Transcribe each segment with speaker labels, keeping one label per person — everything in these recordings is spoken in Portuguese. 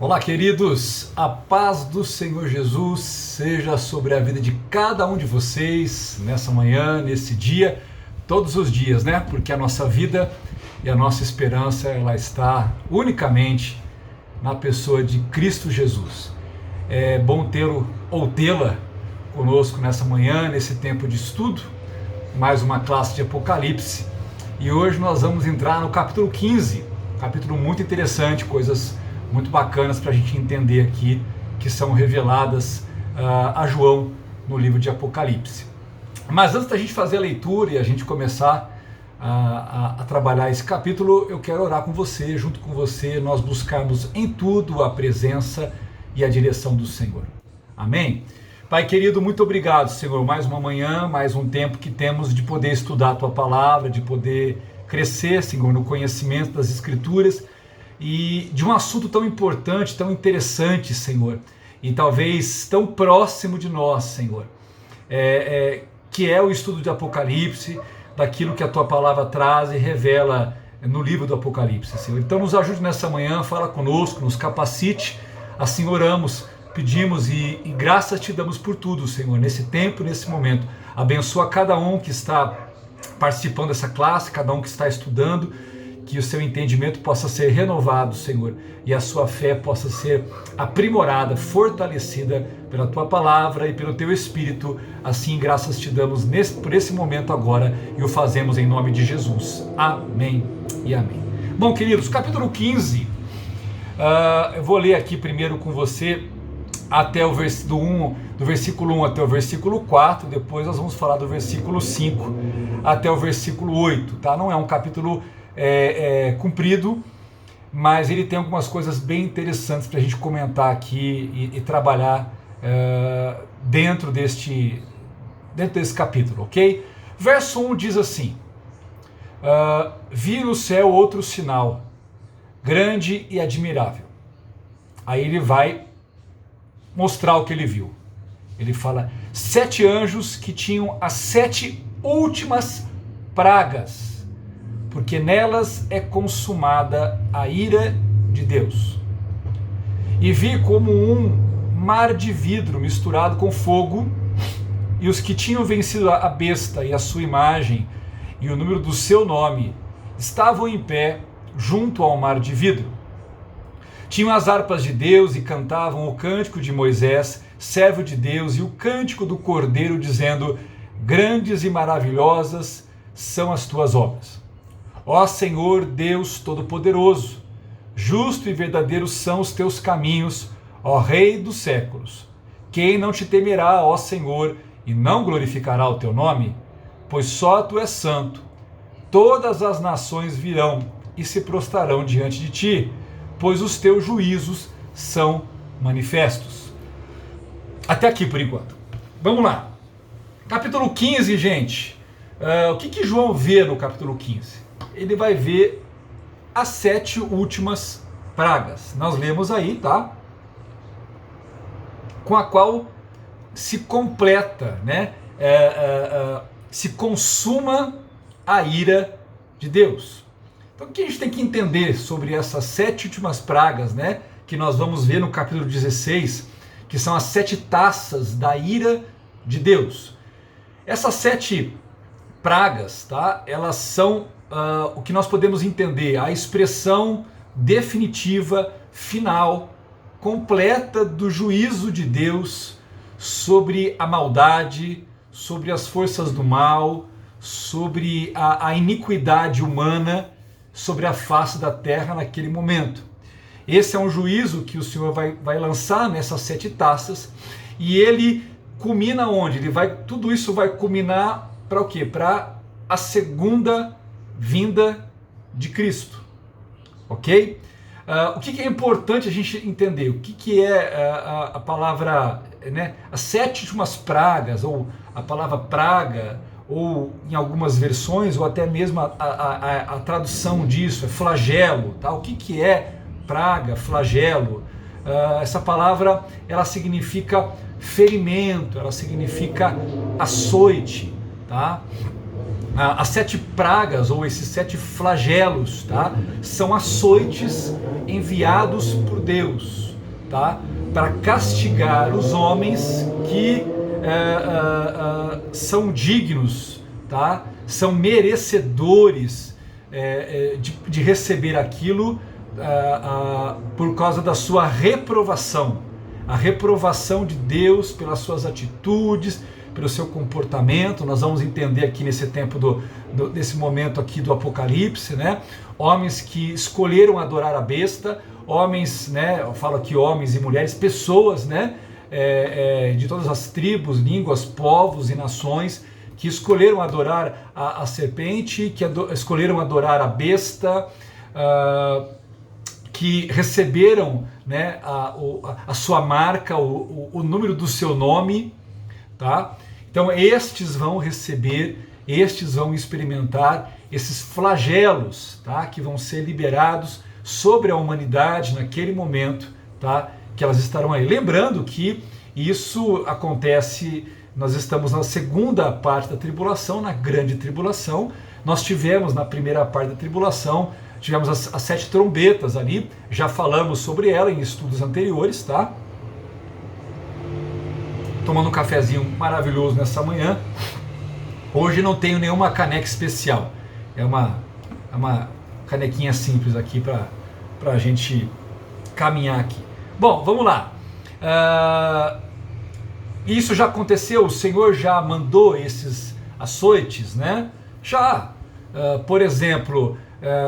Speaker 1: Olá, queridos, a paz do Senhor Jesus seja sobre a vida de cada um de vocês nessa manhã, nesse dia, todos os dias, né? Porque a nossa vida e a nossa esperança, ela está unicamente na pessoa de Cristo Jesus. É bom tê-lo ou tê-la conosco nessa manhã, nesse tempo de estudo, mais uma classe de Apocalipse. E hoje nós vamos entrar no capítulo 15, capítulo muito interessante, coisas muito bacanas para a gente entender aqui, que são reveladas a João no livro de Apocalipse. Mas antes da gente fazer a leitura e a gente começar a trabalhar esse capítulo, eu quero orar com você, junto com você, nós buscarmos em tudo a presença e a direção do Senhor. Amém? Pai querido, muito obrigado, Senhor, mais uma manhã, mais um tempo que temos de poder estudar a Tua Palavra, de poder crescer, Senhor, no conhecimento das Escrituras, e de um assunto tão importante, tão interessante, Senhor, e talvez tão próximo de nós, Senhor, que é o estudo de Apocalipse, daquilo que a Tua Palavra traz e revela no livro do Apocalipse, Senhor. Então nos ajude nessa manhã, fala conosco, nos capacite, assim oramos, pedimos e graças Te damos por tudo, Senhor, nesse tempo, nesse momento. Abençoa cada um que está participando dessa classe, cada um que está estudando, que o seu entendimento possa ser renovado, Senhor, e a sua fé possa ser aprimorada, fortalecida pela Tua Palavra e pelo Teu Espírito. Assim, graças Te damos por esse momento agora e o fazemos em nome de Jesus. Amém e amém. Bom, queridos, capítulo 15, eu vou ler aqui primeiro com você até o do versículo 1 até o versículo 4, depois nós vamos falar do versículo 5 até o versículo 8, tá? Não é um capítulo comprido, mas ele tem algumas coisas bem interessantes para a gente comentar aqui e trabalhar dentro desse capítulo, ok? Verso 1 diz assim: vi no céu outro sinal, grande e admirável. Aí ele vai mostrar o que ele viu. Ele fala: 7 anjos que tinham as 7 últimas pragas, porque nelas é consumada a ira de Deus. E vi como um mar de vidro misturado com fogo, e os que tinham vencido a besta e a sua imagem e o número do seu nome estavam em pé junto ao mar de vidro. Tinham as harpas de Deus e cantavam o cântico de Moisés, servo de Deus, e o cântico do Cordeiro, dizendo: grandes e maravilhosas são as tuas obras. Ó Senhor Deus Todo-Poderoso, justo e verdadeiro são os teus caminhos, ó Rei dos séculos. Quem não te temerá, ó Senhor, e não glorificará o teu nome? Pois só tu és santo. Todas as nações virão e se prostrarão diante de ti, pois os teus juízos são manifestos. Até aqui por enquanto. Vamos lá. Capítulo 15, gente. O que João vê no capítulo 15? Ele vai ver as 7 últimas pragas. Nós lemos aí, tá? Com a qual se completa, né? Se consuma a ira de Deus. Então o que a gente tem que entender sobre essas 7 últimas pragas, né? Que nós vamos ver no capítulo 16, que são as 7 taças da ira de Deus. Essas 7 pragas, tá? Elas são o que nós podemos entender, a expressão definitiva, final, completa do juízo de Deus sobre a maldade, sobre as forças do mal, sobre a iniquidade humana, sobre a face da terra naquele momento. Esse é um juízo que o Senhor vai lançar nessas 7 taças, e ele culmina onde? Tudo isso vai culminar para o quê? Para a segunda vinda de Cristo, ok? O que é importante a gente entender? O que é a palavra, né? As 7 últimas pragas, ou a palavra praga, ou em algumas versões, ou até mesmo a tradução disso é flagelo, tá? O que é praga, flagelo? Essa palavra, ela significa ferimento, ela significa açoite, tá? as 7 pragas, ou esses 7 flagelos, tá? São açoites enviados por Deus, tá? Para castigar os homens que são dignos, tá? São merecedores de receber aquilo por causa da sua reprovação. A reprovação de Deus pelas suas atitudes, pelo seu comportamento. Nós vamos entender aqui nesse tempo desse momento aqui do Apocalipse, né? Homens que escolheram adorar a besta, homens, né? Eu falo aqui homens e mulheres, pessoas, né? De todas as tribos, línguas, povos e nações que escolheram adorar a serpente, que escolheram adorar a besta, que receberam, né, a sua marca, o número do seu nome, tá? Então estes vão receber, estes vão experimentar esses flagelos, tá? Que vão ser liberados sobre a humanidade naquele momento, tá? Que elas estarão aí. Lembrando que isso acontece, nós estamos na segunda parte da tribulação, na grande tribulação. Nós tivemos na primeira parte da tribulação, tivemos as 7 trombetas ali, já falamos sobre ela em estudos anteriores, tá? Tomando um cafezinho maravilhoso nessa manhã. Hoje não tenho nenhuma caneca especial, é uma canequinha simples aqui para a gente caminhar aqui. Bom, vamos lá. Isso já aconteceu, o Senhor já mandou esses açoites, né? Já, por exemplo,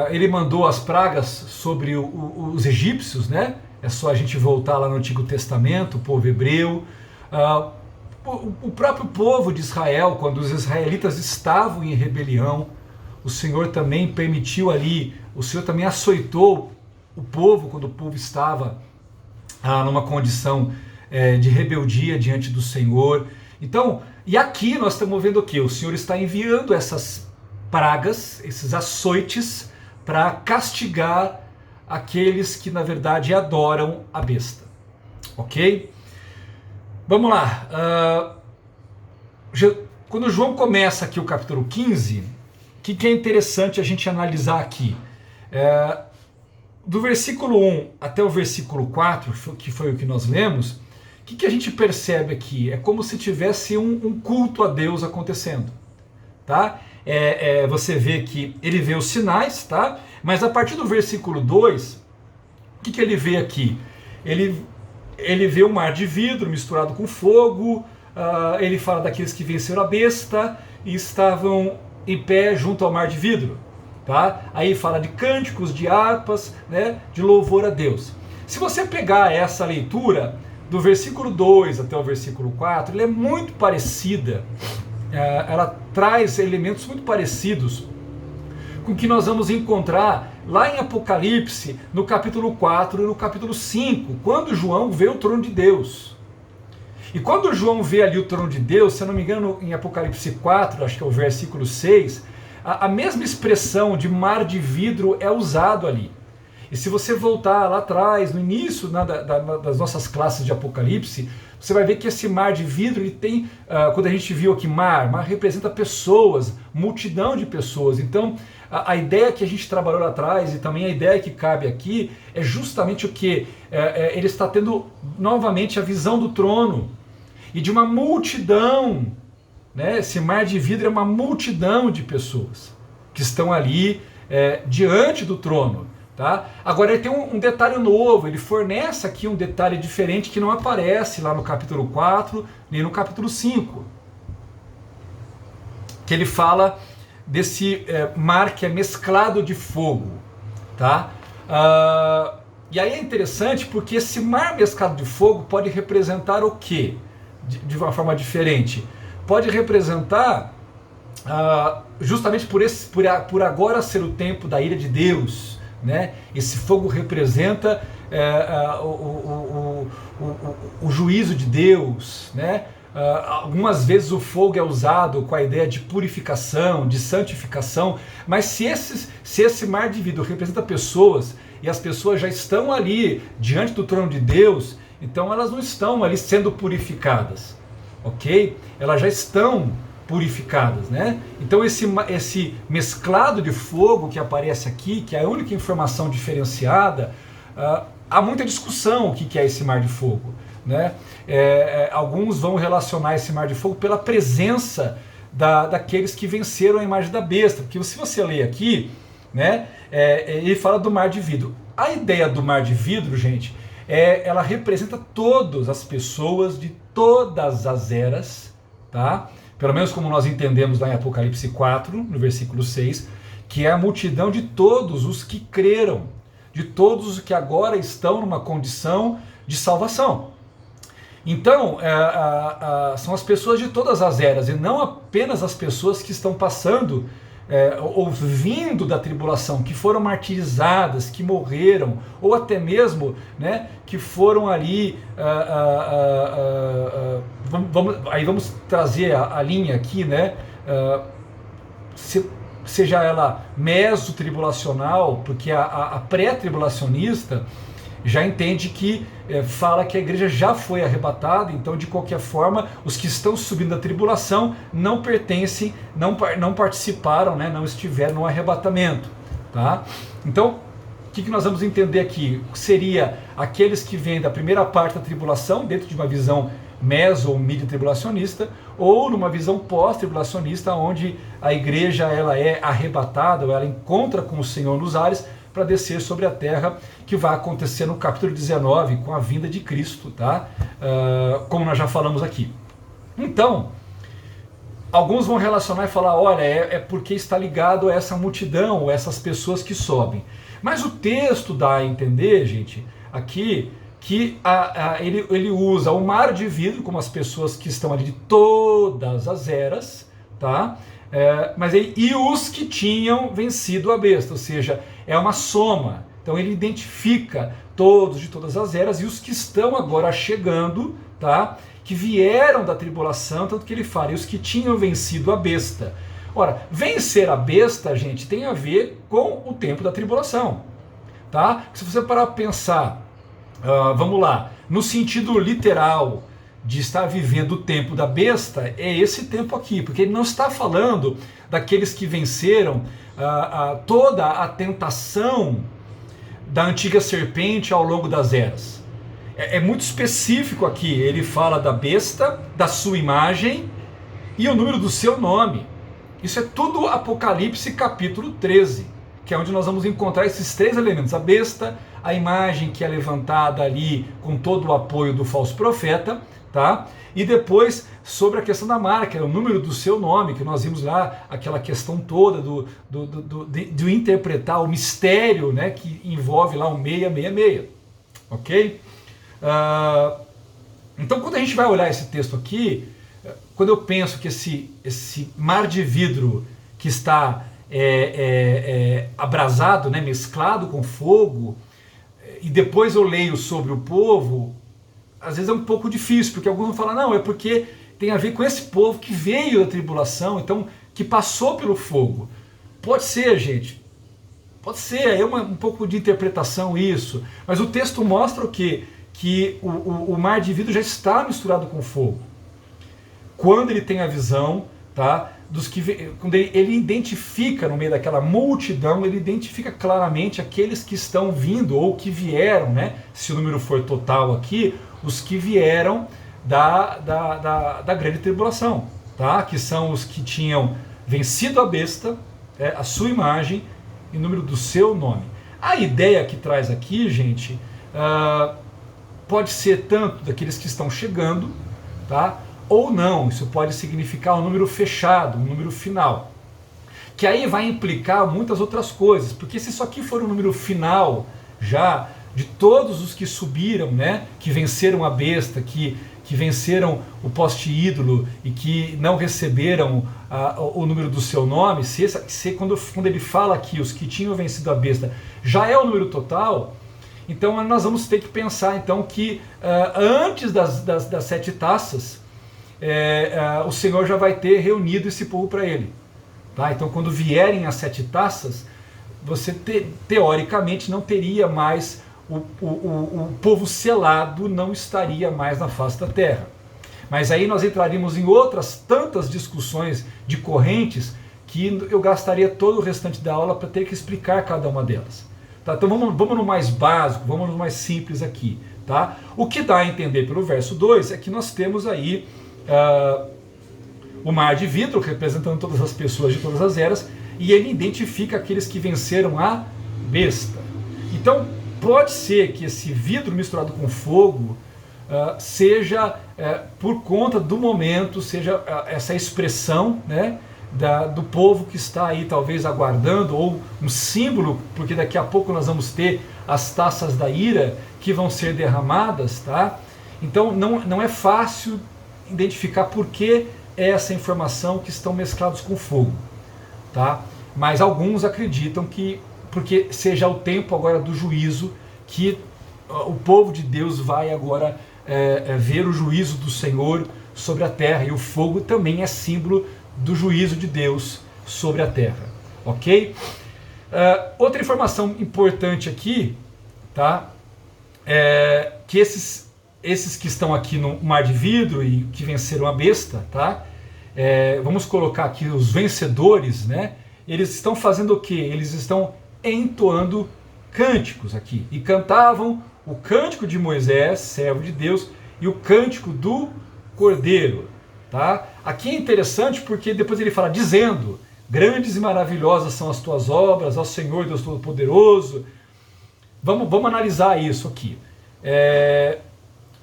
Speaker 1: ele mandou as pragas sobre os egípcios, né? É só a gente voltar lá no Antigo Testamento, o povo hebreu. O próprio povo de Israel, quando os israelitas estavam em rebelião, o Senhor também permitiu ali, o Senhor também açoitou o povo quando o povo estava numa condição de rebeldia diante do Senhor. Então, e aqui nós estamos vendo o que? O Senhor está enviando essas pragas, esses açoites, para castigar aqueles que na verdade adoram a besta. Ok? Vamos lá. Quando João começa aqui o capítulo 15, o que é interessante a gente analisar aqui? Do versículo 1 até o versículo 4, que foi o que nós lemos, o que a gente percebe aqui? É como se tivesse um culto a Deus acontecendo, tá? Você vê que ele vê os sinais, tá? Mas a partir do versículo 2, o que ele vê aqui? Ele vê um mar de vidro misturado com fogo, ele fala daqueles que venceram a besta e estavam em pé junto ao mar de vidro, tá? Aí fala de cânticos, de harpas, né? De louvor a Deus. Se você pegar essa leitura do versículo 2 até o versículo 4, ela é muito parecida, ela traz elementos muito parecidos com o que nós vamos encontrar lá em Apocalipse, no capítulo 4 e no capítulo 5, quando João vê o trono de Deus. E quando João vê ali o trono de Deus, se eu não me engano, em Apocalipse 4, acho que é o versículo 6, a mesma expressão de mar de vidro é usado ali. E se você voltar lá atrás, no início das nossas classes de Apocalipse, você vai ver que esse mar de vidro, ele tem, quando a gente viu aqui mar representa pessoas, multidão de pessoas. Então, a ideia que a gente trabalhou lá atrás e também a ideia que cabe aqui é justamente o que? Ele está tendo novamente a visão do trono e de uma multidão, né? Esse mar de vidro é uma multidão de pessoas que estão ali diante do trono. Tá? Agora ele tem um detalhe novo, ele fornece aqui um detalhe diferente que não aparece lá no capítulo 4, nem no capítulo 5. Que ele fala desse mar que é mesclado de fogo. Tá? E aí é interessante porque esse mar mesclado de fogo pode representar o quê? De uma forma diferente. Pode representar, justamente por agora ser o tempo da ira de Deus, né? Esse fogo representa o juízo de Deus, né? Algumas vezes o fogo é usado com a ideia de purificação, de santificação, mas se esse mar de vidro representa pessoas e as pessoas já estão ali diante do trono de Deus, então elas não estão ali sendo purificadas, ok? Elas já estão purificadas, né? Então esse mesclado de fogo que aparece aqui, que é a única informação diferenciada, há muita discussão o que é esse mar de fogo, né? Alguns vão relacionar esse mar de fogo pela presença daqueles que venceram a imagem da besta, porque se você ler aqui, né, ele fala do mar de vidro. A ideia do mar de vidro, gente, ela representa todas as pessoas de todas as eras, tá? Pelo menos como nós entendemos lá em Apocalipse 4, no versículo 6, que é a multidão de todos os que creram, de todos os que agora estão numa condição de salvação. Então, são as pessoas de todas as eras, e não apenas as pessoas que estão passando ou vindo da tribulação, que foram martirizadas, que morreram, ou até mesmo, né, que foram ali. Vamos trazer a linha aqui, né? Seja ela meso-tribulacional, porque a pré-tribulacionista já entende que fala que a igreja já foi arrebatada, então de qualquer forma os que estão subindo da tribulação não pertencem, não participaram, né, não estiveram no arrebatamento, tá? Então o que nós vamos entender aqui? Seria aqueles que vêm da primeira parte da tribulação, dentro de uma visão meso ou midi-tribulacionista, ou numa visão pós-tribulacionista, onde a igreja ela é arrebatada, ou ela encontra com o Senhor nos ares, para descer sobre a terra, que vai acontecer no capítulo 19, com a vinda de Cristo, tá? Como nós já falamos aqui. Então, alguns vão relacionar e falar, olha, é porque está ligado a essa multidão, essas pessoas que sobem. Mas o texto dá a entender, gente, aqui, que ele usa o mar de vidro, como as pessoas que estão ali de todas as eras, tá? E os que tinham vencido a besta, ou seja, é uma soma. Então ele identifica todos de todas as eras e os que estão agora chegando, tá? Que vieram da tribulação, tanto que ele fala, e os que tinham vencido a besta. Ora, vencer a besta, gente, tem a ver com o tempo da tribulação, tá? Se você parar para pensar, vamos lá, no sentido literal de estar vivendo o tempo da besta, é esse tempo aqui, porque ele não está falando daqueles que venceram toda a tentação da antiga serpente ao longo das eras. É muito específico aqui, ele fala da besta, da sua imagem e o número do seu nome. Isso é tudo Apocalipse capítulo 13, que é onde nós vamos encontrar esses três elementos, a besta, a imagem que é levantada ali com todo o apoio do falso profeta, tá? E depois sobre a questão da marca, o número do seu nome, que nós vimos lá, aquela questão toda de interpretar o mistério, né, que envolve lá o 666, ok? Então quando a gente vai olhar esse texto aqui, quando eu penso que esse mar de vidro que está abrasado, né, mesclado com fogo, e depois eu leio sobre o povo, às vezes é um pouco difícil, porque alguns vão falar, não, é porque tem a ver com esse povo que veio da tribulação, então, que passou pelo fogo. Pode ser, gente, pode ser, um pouco de interpretação isso, mas o texto mostra o quê? Que o mar de vidro já está misturado com fogo. Quando ele tem a visão, tá, quando ele identifica no meio daquela multidão, ele identifica claramente aqueles que estão vindo, ou que vieram, né, se o número for total aqui, os que vieram da grande tribulação, tá? Que são os que tinham vencido a besta, a sua imagem e o número do seu nome. A ideia que traz aqui, gente, pode ser tanto daqueles que estão chegando, tá? Ou não, isso pode significar um número fechado, um número final. Que aí vai implicar muitas outras coisas, porque se isso aqui for um número final já de todos os que subiram, né, que venceram a besta, que venceram o poste ídolo e que não receberam o número do seu nome, quando ele fala aqui os que tinham vencido a besta já é o número total, então nós vamos ter que pensar então que antes das 7 taças, o Senhor já vai ter reunido esse povo para ele. Tá? Então quando vierem as 7 taças, você teoricamente não teria mais o povo selado, não estaria mais na face da terra. Mas aí nós entraríamos em outras tantas discussões de correntes que eu gastaria todo o restante da aula para ter que explicar cada uma delas. Tá? Então vamos no mais básico, vamos no mais simples aqui. Tá? O que dá a entender pelo verso 2 é que nós temos aí o mar de vidro, representando todas as pessoas de todas as eras, e ele identifica aqueles que venceram a besta. Então, pode ser que esse vidro misturado com fogo seja por conta do momento, seja essa expressão, né, do povo que está aí talvez aguardando, ou um símbolo, porque daqui a pouco nós vamos ter as taças da ira que vão ser derramadas, tá? Então não é fácil identificar por que essa informação que estão mesclados com fogo, tá? Mas alguns acreditam que porque seja o tempo agora do juízo, que o povo de Deus vai agora ver o juízo do Senhor sobre a terra, e o fogo também é símbolo do juízo de Deus sobre a terra, ok? Outra informação importante aqui, tá? Que esses que estão aqui no mar de vidro e que venceram a besta, tá? Vamos colocar aqui os vencedores, né? Eles estão fazendo o quê? Eles estão entoando cânticos aqui, e cantavam o cântico de Moisés, servo de Deus, e o cântico do Cordeiro. Tá? Aqui é interessante porque depois ele fala, dizendo, grandes e maravilhosas são as tuas obras, ó Senhor Deus Todo-Poderoso. Vamos analisar isso aqui.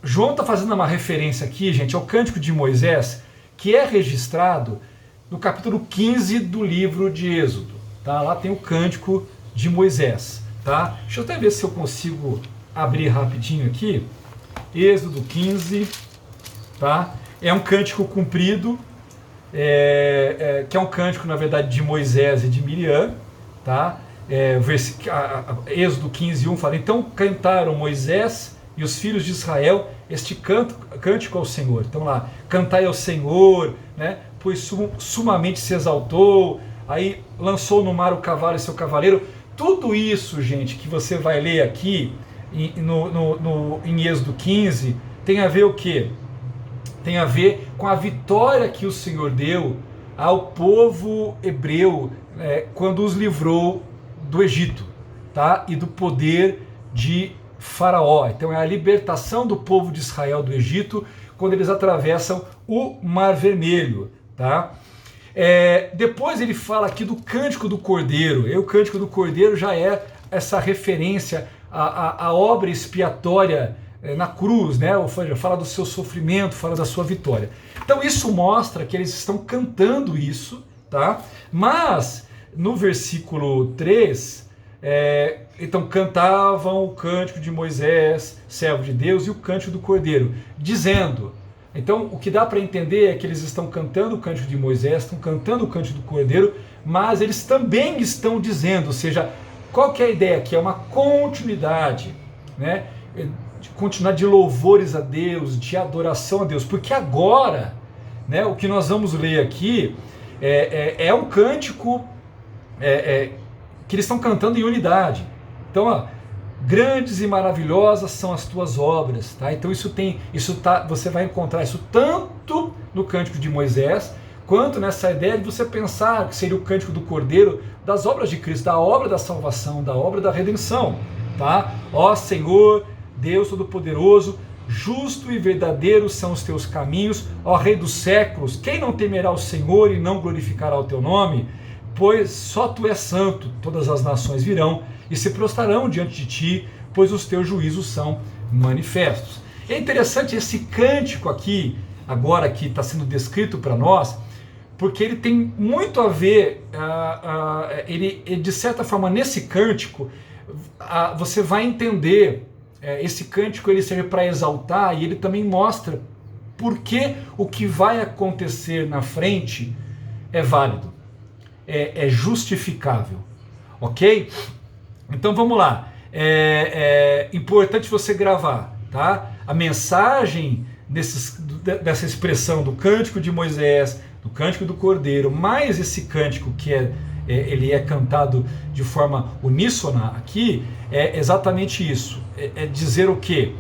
Speaker 1: João está fazendo uma referência aqui, gente, ao cântico de Moisés, que é registrado no capítulo 15 do livro de Êxodo. Tá? Lá tem o cântico de Moisés. Tá? Deixa eu até ver se eu consigo abrir rapidinho aqui. Êxodo 15, tá? É um cântico comprido, que é um cântico, na verdade, de Moisés e de Miriam, tá? Êxodo 15, 1 fala, então cantaram Moisés e os filhos de Israel este cântico ao Senhor. Então lá, cantai ao Senhor, né? Pois sumamente se exaltou, aí lançou no mar o cavalo e seu cavaleiro. Tudo isso, gente, que você vai ler aqui em Êxodo 15, tem a ver o quê? Tem a ver com a vitória que o Senhor deu ao povo hebreu quando os livrou do Egito, tá? E do poder de Faraó. Então é a libertação do povo de Israel do Egito quando eles atravessam o Mar Vermelho, tá? Depois ele fala aqui do cântico do Cordeiro. E o cântico do Cordeiro já é essa referência à obra expiatória na cruz, né? Ou seja, fala do seu sofrimento, fala da sua vitória. Então isso mostra que eles estão cantando isso, tá? Mas no versículo 3, então cantavam o cântico de Moisés, servo de Deus, e o cântico do Cordeiro, dizendo. Então o que dá para entender é que eles estão cantando o cântico de Moisés, estão cantando o cântico do Cordeiro, mas eles também estão dizendo, ou seja, qual que é a ideia aqui? É uma continuidade, né? De continuidade de louvores a Deus, de adoração a Deus, porque agora, né, o que nós vamos ler aqui é um cântico que eles estão cantando em unidade. Então, ó, grandes e maravilhosas são as tuas obras, tá? Então você vai encontrar isso tanto no cântico de Moisés, quanto nessa ideia de você pensar que seria o cântico do Cordeiro, das obras de Cristo, da obra da salvação, da obra da redenção, tá? Ó Senhor, Deus Todo-Poderoso, justo e verdadeiro são os teus caminhos, ó Rei dos séculos, quem não temerá o Senhor e não glorificará o teu nome? Pois só tu és santo, todas as nações virão e se prostrarão diante de ti, pois os teus juízos são manifestos. É interessante esse cântico aqui, agora que está sendo descrito para nós, porque ele tem muito a ver, ele de certa forma nesse cântico, você vai entender, esse cântico ele serve para exaltar, e ele também mostra por que o que vai acontecer na frente é válido, é justificável, ok? Então vamos lá, é importante você gravar, tá? A mensagem dessa expressão do cântico de Moisés, do cântico do Cordeiro, mais esse cântico que ele é cantado de forma uníssona aqui, é exatamente isso, é dizer o quê?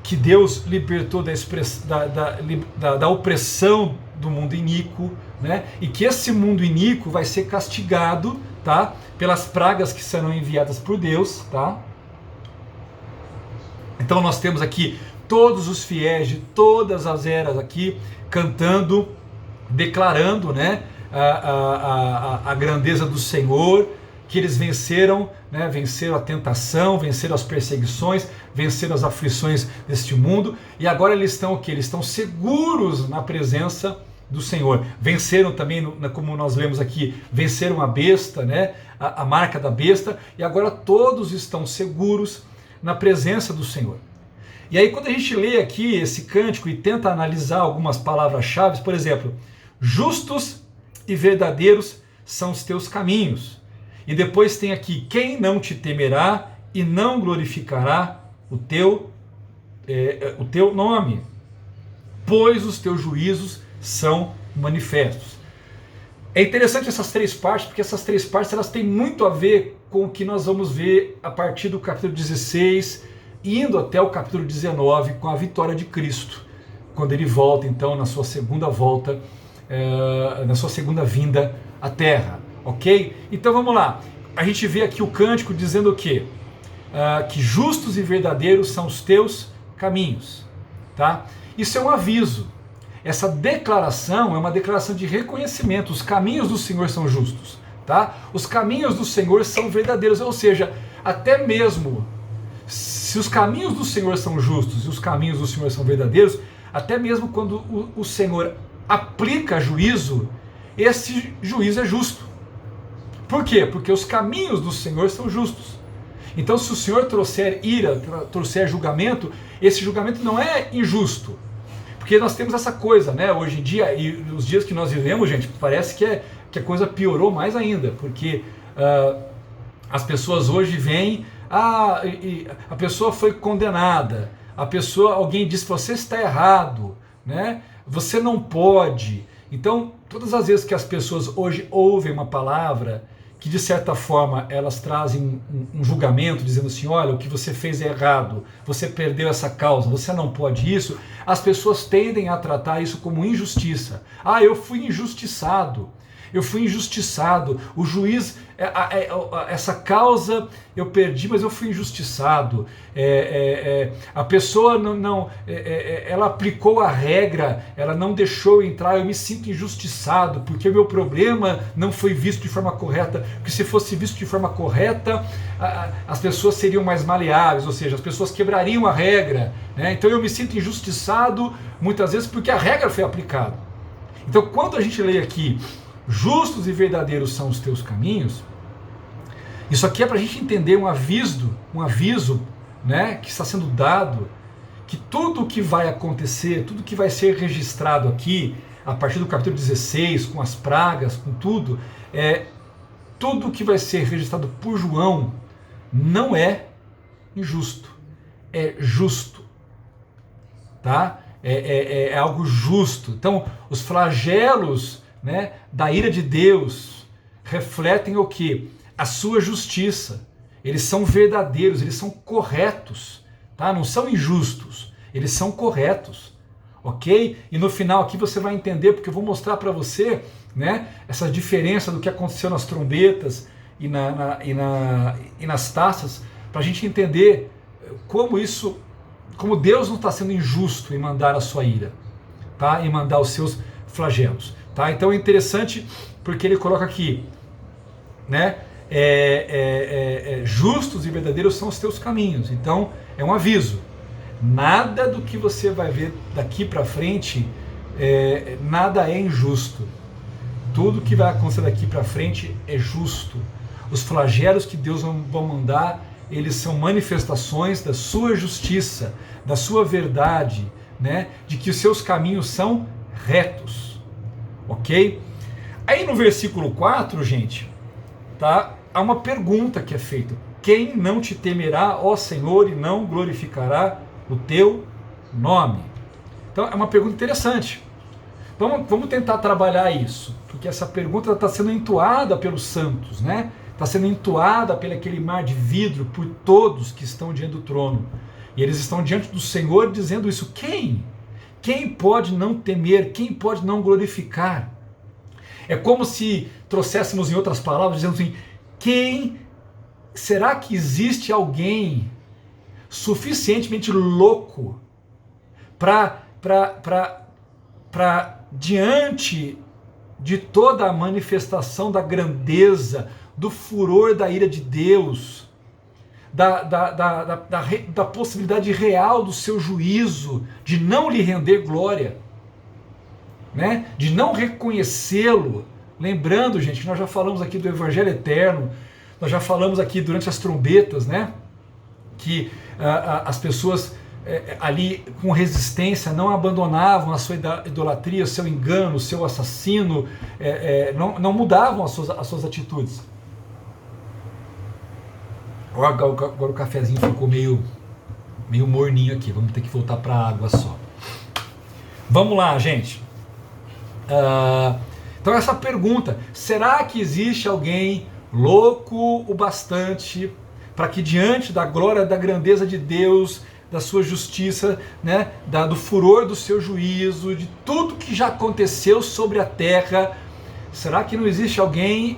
Speaker 1: que Deus libertou da opressão do mundo iníquo, né? E que esse mundo iníquo vai ser castigado, tá? Pelas pragas que serão enviadas por Deus, tá? Então nós temos aqui todos os fiéis de todas as eras aqui cantando, declarando, né, a grandeza do Senhor, que eles venceram, né, venceram a tentação, venceram as perseguições, venceram as aflições deste mundo, e agora eles estão o quê? Eles estão seguros na presença do Senhor. Venceram também, como nós lemos aqui, venceram a besta, né, a marca da besta, e agora todos estão seguros na presença do Senhor. E aí quando a gente lê aqui esse cântico e tenta analisar algumas palavras-chave, por exemplo, justos e verdadeiros são os teus caminhos. E depois tem aqui, quem não te temerá e não glorificará o teu nome, pois os teus juízos são manifestos. É interessante essas três partes, porque essas três partes elas têm muito a ver com o que nós vamos ver a partir do capítulo 16, indo até o capítulo 19, com a vitória de Cristo, quando ele volta então na sua segunda volta, na sua segunda vinda à Terra, ok? Então vamos lá, a gente vê aqui o cântico dizendo o quê? Que justos e verdadeiros são os teus caminhos, tá? Isso é um aviso. Essa declaração é uma declaração de reconhecimento. Os caminhos do Senhor são justos, tá? Os caminhos do Senhor são verdadeiros, ou seja, até mesmo se os caminhos do Senhor são justos e os caminhos do Senhor são verdadeiros, até mesmo quando o Senhor aplica juízo, esse juízo é justo. Por quê? Porque os caminhos do Senhor são justos. Então, se o Senhor trouxer ira, trouxer julgamento, esse julgamento não é injusto. Porque nós temos essa coisa, né? Hoje em dia, e nos dias que nós vivemos, gente, parece que a coisa piorou mais ainda, porque as pessoas hoje veem, a pessoa foi condenada, alguém disse, você está errado, né? Você não pode. Então, todas as vezes que as pessoas hoje ouvem uma palavra, que de certa forma elas trazem um julgamento, dizendo assim, olha, o que você fez é errado, você perdeu essa causa, você não pode isso, as pessoas tendem a tratar isso como injustiça. Eu fui injustiçado, o juiz, essa causa eu perdi, mas eu fui injustiçado, a pessoa ela aplicou a regra, ela não deixou eu entrar, eu me sinto injustiçado, porque o meu problema não foi visto de forma correta, porque se fosse visto de forma correta, as pessoas seriam mais maleáveis, ou seja, as pessoas quebrariam a regra, né? Então eu me sinto injustiçado, muitas vezes, porque a regra foi aplicada. Então quando a gente lê aqui, justos e verdadeiros são os teus caminhos, isso aqui é para a gente entender um aviso, né, que está sendo dado, que tudo o que vai acontecer, tudo que vai ser registrado aqui, a partir do capítulo 16, com as pragas, com tudo, tudo que vai ser registrado por João não é injusto, é justo, tá? É algo justo. Então, os flagelos, né, da ira de Deus refletem o que? A sua justiça. Eles são verdadeiros, eles são corretos, tá? Não são injustos, eles são corretos, ok? E no final aqui você vai entender, porque eu vou mostrar para você, né, essa diferença do que aconteceu nas trombetas e nas taças, para a gente entender como Deus não está sendo injusto em mandar a sua ira, tá? Em mandar os seus flagelos. Tá? Então é interessante porque ele coloca aqui, né, justos e verdadeiros são os teus caminhos. Então é um aviso. Nada do que você vai ver daqui para frente, nada é injusto. Tudo que vai acontecer daqui para frente é justo. Os flagelos que Deus vai mandar, eles são manifestações da sua justiça, da sua verdade, né, de que os seus caminhos são retos. Ok? Aí no versículo 4, gente, tá? Há uma pergunta que é feita. Quem não te temerá, ó Senhor, e não glorificará o teu nome? Então é uma pergunta interessante. Vamos tentar trabalhar isso, porque essa pergunta está sendo entoada pelos santos, né? Está sendo entoada pelo aquele mar de vidro por todos que estão diante do trono. E eles estão diante do Senhor dizendo isso. Quem? Quem pode não temer? Quem pode não glorificar? É como se trouxéssemos em outras palavras, dizendo assim, será que existe alguém suficientemente louco para diante de toda a manifestação da grandeza, do furor da ira de Deus, da possibilidade real do seu juízo, de não lhe render glória, né? De não reconhecê-lo. Lembrando, gente, que nós já falamos aqui do Evangelho Eterno, nós já falamos aqui durante as trombetas, né? Que as pessoas ali com resistência não abandonavam a sua idolatria, o seu engano, o seu assassino, não mudavam as suas atitudes. Agora o cafezinho ficou meio morninho aqui, vamos ter que voltar para a água só. Vamos lá, gente. Então essa pergunta, será que existe alguém louco o bastante para que diante da glória, da grandeza de Deus, da sua justiça, né, do furor do seu juízo, de tudo que já aconteceu sobre a terra, será que existe alguém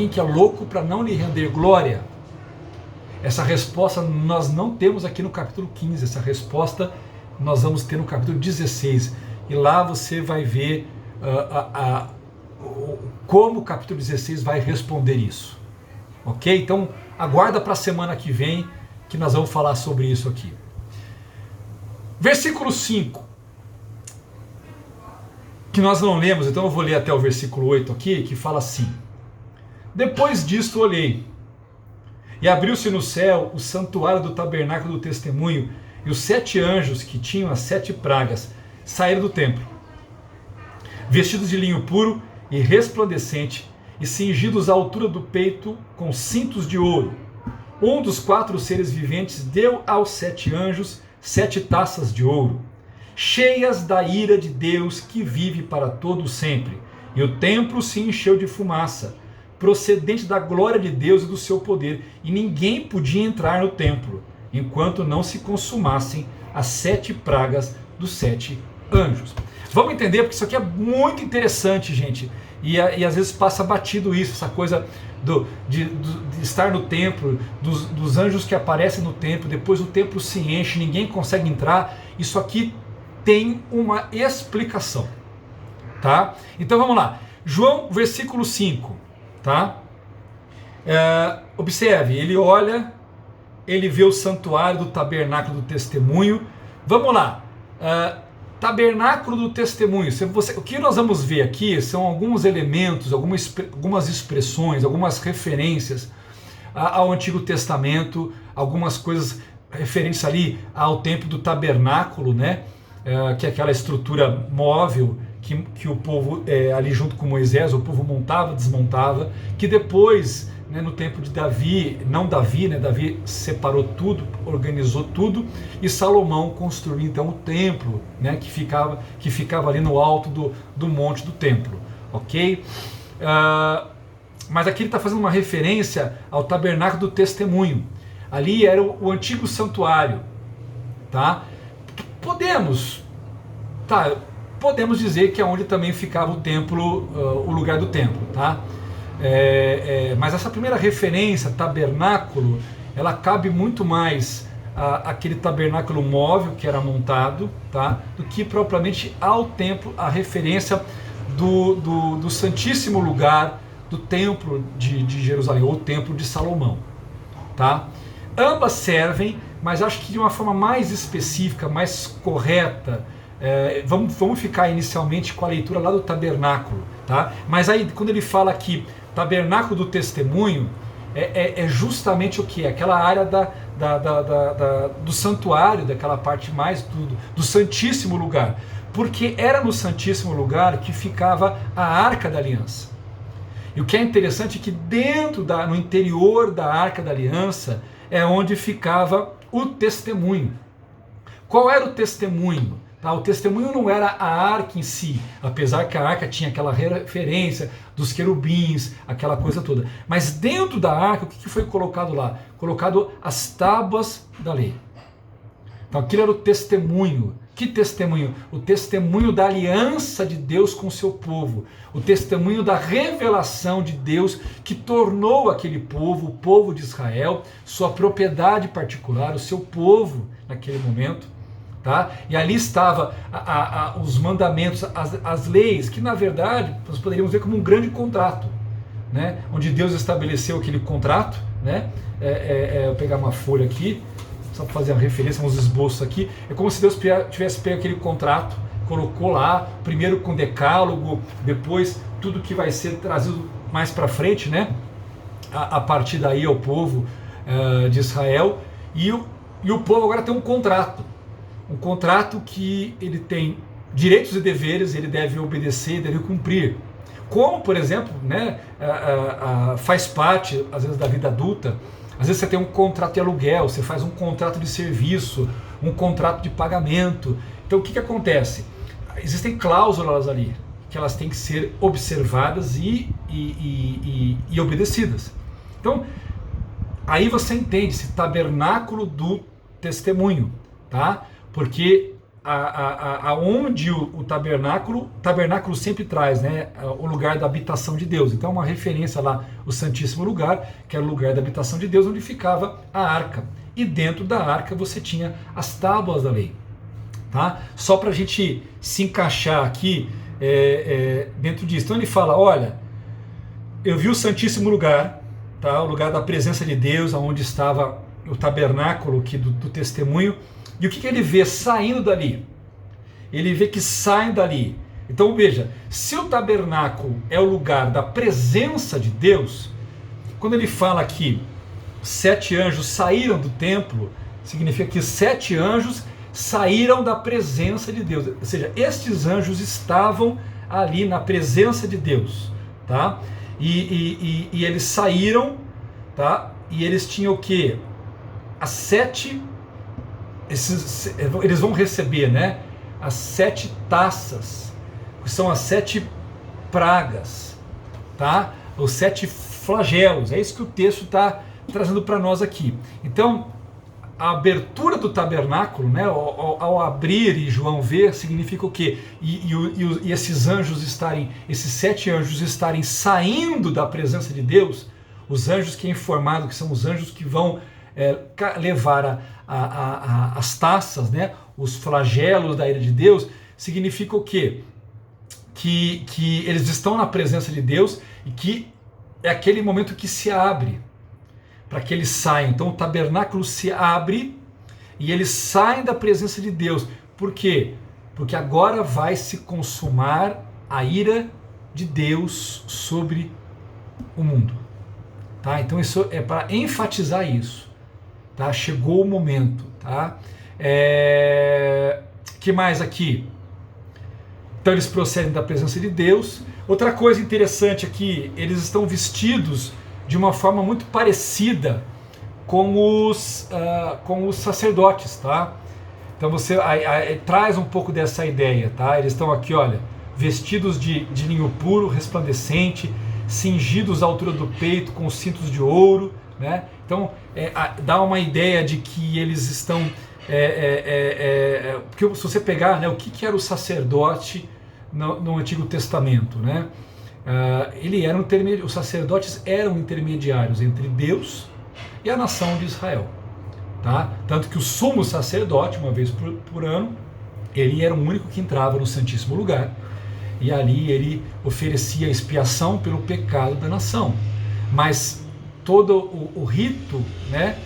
Speaker 1: que é louco para não lhe render glória? Essa resposta nós não temos aqui no capítulo 15, essa resposta nós vamos ter no capítulo 16, e lá você vai ver como o capítulo 16 vai responder isso. Ok? Então aguarda para a semana que vem que nós vamos falar sobre isso aqui. Versículo 5, que nós não lemos, então eu vou ler até o versículo 8 aqui, que fala assim: depois disto olhei, e abriu-se no céu o santuário do tabernáculo do testemunho, e os 7 anjos que tinham as 7 pragas saíram do templo, vestidos de linho puro e resplandecente, e cingidos à altura do peito com cintos de ouro. Um dos 4 seres viventes deu aos 7 anjos 7 taças de ouro, cheias da ira de Deus que vive para todo sempre. E o templo se encheu de fumaça, procedente da glória de Deus e do seu poder, e ninguém podia entrar no templo, enquanto não se consumassem as 7 pragas dos 7 anjos. Vamos entender, porque isso aqui é muito interessante, gente, e às vezes passa batido isso, essa coisa de estar no templo, dos anjos que aparecem no templo, depois o templo se enche, ninguém consegue entrar. Isso aqui tem uma explicação, tá? Então vamos lá, João, versículo 5, tá? Observe, ele olha, ele vê o santuário do tabernáculo do testemunho. Vamos lá, tabernáculo do testemunho. O que nós vamos ver aqui são alguns elementos, algumas expressões, algumas referências ao Antigo Testamento, algumas coisas referentes ali ao templo do tabernáculo, né? Que é aquela estrutura móvel que o povo, ali junto com Moisés, o povo montava, desmontava, que depois, né, no tempo de Davi, né, Davi separou tudo, organizou tudo, e Salomão construiu então o templo, né, que ficava ali no alto do monte do templo, ok? Mas aqui ele está fazendo uma referência ao tabernáculo do testemunho. Ali era o antigo santuário, tá? Podemos dizer que é onde também ficava o templo, o lugar do templo, tá? Mas essa primeira referência, tabernáculo, ela cabe muito mais àquele tabernáculo móvel que era montado, tá? Do que propriamente ao templo, a referência do Santíssimo Lugar do templo de Jerusalém, ou templo de Salomão, tá? Ambas servem, mas acho que de uma forma mais específica, mais correta. Vamos ficar inicialmente com a leitura lá do tabernáculo, tá? Mas aí quando ele fala aqui tabernáculo do testemunho, é justamente o que? Aquela área do santuário, daquela parte mais do Santíssimo Lugar, porque era no Santíssimo Lugar que ficava a Arca da Aliança. E o que é interessante é que no interior da Arca da Aliança é onde ficava o testemunho. Qual era o testemunho? Tá, o testemunho não era a arca em si, apesar que a arca tinha aquela referência dos querubins, aquela coisa toda. Mas dentro da arca, o que foi colocado lá? Colocado as tábuas da lei. Então aquilo era o testemunho. Que testemunho? O testemunho da aliança de Deus com o seu povo. O testemunho da revelação de Deus que tornou aquele povo, o povo de Israel, sua propriedade particular, o seu povo naquele momento. Tá? E ali estava os mandamentos, as leis, que na verdade nós poderíamos ver como um grande contrato, né? Onde Deus estabeleceu aquele contrato, né? Eu pegar uma folha aqui, só para fazer uma referência, uns esboços aqui. É como se Deus tivesse pego aquele contrato, colocou lá, primeiro com decálogo, depois tudo que vai ser trazido mais para frente, né? A partir daí ao povo de Israel. E o povo agora tem um contrato que ele tem direitos e deveres, ele deve obedecer, deve cumprir. Como, por exemplo, né, faz parte, às vezes, da vida adulta. Às vezes você tem um contrato de aluguel, você faz um contrato de serviço, um contrato de pagamento. Então o que acontece? Existem cláusulas ali, que elas têm que ser observadas e obedecidas. Então, aí você entende esse tabernáculo do testemunho, tá? Porque aonde o tabernáculo sempre traz, né, o lugar da habitação de Deus. Então uma referência lá, o Santíssimo Lugar, que era o lugar da habitação de Deus, onde ficava a arca. E dentro da arca você tinha as tábuas da lei. Tá? Só para a gente se encaixar aqui dentro disso. Então ele fala, olha, eu vi o Santíssimo Lugar, tá? O lugar da presença de Deus, onde estava o tabernáculo aqui do testemunho. E o que ele vê saindo dali? Ele vê que saem dali. Então veja, se o tabernáculo é o lugar da presença de Deus, quando ele fala que 7 anjos saíram do templo, significa que 7 anjos saíram da presença de Deus. Ou seja, estes anjos estavam ali na presença de Deus. Tá? E eles saíram, tá? E eles tinham o quê? As 7... eles vão receber, né, as 7 taças, que são as 7 pragas, tá? Os 7 flagelos. É isso que o texto está trazendo para nós aqui. Então, a abertura do tabernáculo, né, ao abrir e João ver, significa o quê? E esses anjos esses 7 anjos estarem saindo da presença de Deus, os anjos que é informado que são os anjos que vão levar as taças, né, os flagelos da ira de Deus, significa o quê? Que eles estão na presença de Deus e que é aquele momento que se abre para que eles saiam. Então o tabernáculo se abre e eles saem da presença de Deus. Por quê? Porque agora vai se consumar a ira de Deus sobre o mundo. Tá? Então isso é para enfatizar isso. Tá? Chegou o momento. Tá? Que mais aqui? Então eles procedem da presença de Deus. Outra coisa interessante aqui, eles estão vestidos de uma forma muito parecida com os sacerdotes. Tá? Então você traz um pouco dessa ideia. Tá? Eles estão aqui, olha, vestidos de linho puro, resplandecente, cingidos à altura do peito com cintos de ouro. Né? Então dá uma ideia de que eles estão... porque se você pegar, né, o que era o sacerdote no Antigo Testamento, né? Os sacerdotes eram intermediários entre Deus e a nação de Israel. Tá? Tanto que o sumo sacerdote, uma vez por ano, ele era o único que entrava no Santíssimo Lugar. E ali ele oferecia expiação pelo pecado da nação. Mas todo o rito, né,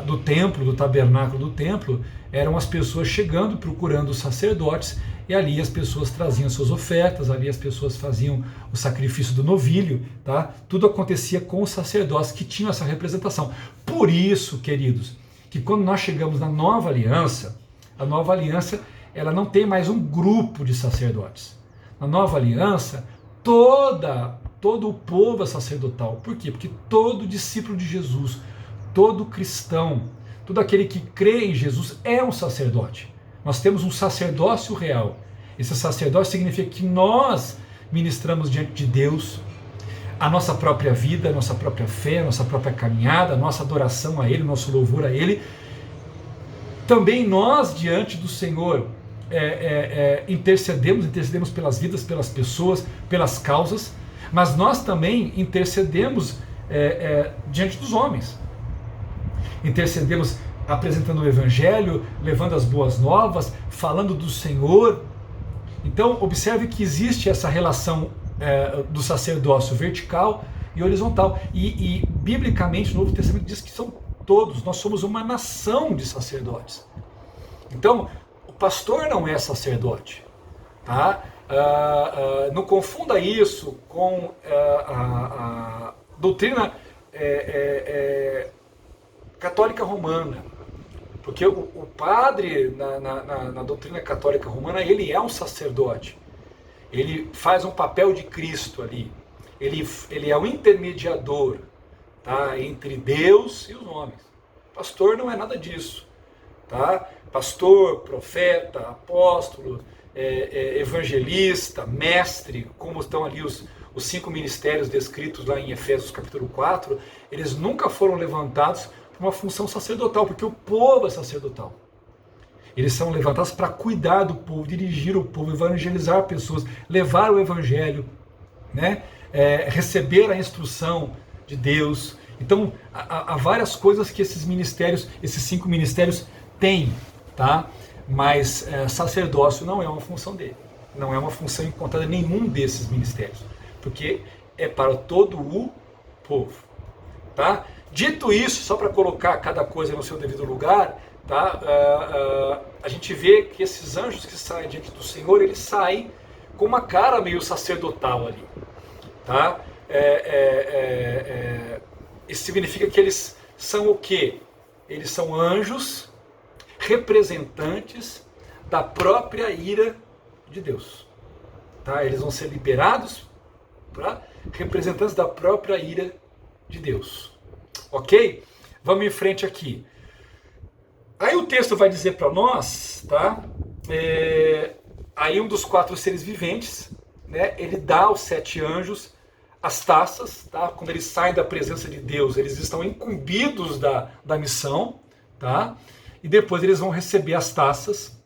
Speaker 1: do templo, do tabernáculo do templo, eram as pessoas chegando, procurando os sacerdotes, e ali as pessoas traziam suas ofertas, ali as pessoas faziam o sacrifício do novilho, tá? Tudo acontecia com os sacerdotes que tinham essa representação. Por isso, queridos, que quando nós chegamos na nova aliança, a nova aliança ela não tem mais um grupo de sacerdotes. Na nova aliança, todo o povo é sacerdotal. Por quê? Porque todo discípulo de Jesus, todo cristão, todo aquele que crê em Jesus é um sacerdote. Nós temos um sacerdócio real. Esse sacerdócio significa que nós ministramos diante de Deus a nossa própria vida, a nossa própria fé, a nossa própria caminhada, a nossa adoração a Ele, o nosso louvor a Ele, Também nós, diante do Senhor, intercedemos pelas vidas, pelas pessoas, pelas causas, mas nós também intercedemos diante dos homens. Intercedemos apresentando o Evangelho, levando as boas novas, falando do Senhor. Então, observe que existe essa relação do sacerdócio vertical e horizontal. E biblicamente, o Novo Testamento diz que são todos, nós somos uma nação de sacerdotes. Então, o pastor não é sacerdote, tá? Não confunda isso com a doutrina católica romana, porque o padre na doutrina católica romana, ele é um sacerdote, ele faz um papel de Cristo ali, ele é o intermediador, tá, entre Deus e os homens. Pastor não é nada disso, tá? Pastor, profeta, apóstolo, evangelista, mestre, como estão ali os 5 ministérios descritos lá em Efésios capítulo 4, eles nunca foram levantados para uma função sacerdotal, porque o povo é sacerdotal. Eles são levantados para cuidar do povo, dirigir o povo, evangelizar pessoas, levar o evangelho, né? Receber a instrução de Deus. Então, há várias coisas que esses ministérios, esses 5 ministérios têm, tá? Mas sacerdócio não é uma função dele. Não é uma função encontrada em nenhum desses ministérios, porque é para todo o povo, tá? Dito isso, só para colocar cada coisa no seu devido lugar, tá? A gente vê que esses anjos que saem diante do Senhor, eles saem com uma cara meio sacerdotal ali, tá? Isso significa que eles são o quê? Eles são anjos representantes da própria ira de Deus, tá? Eles vão ser liberados para representantes da própria ira de Deus. Ok? Vamos em frente aqui. Aí o texto vai dizer para nós, tá? Aí um dos 4 seres viventes, né? Ele dá aos 7 anjos as taças, tá? Quando eles saem da presença de Deus, eles estão incumbidos da missão, tá? E depois eles vão receber as taças,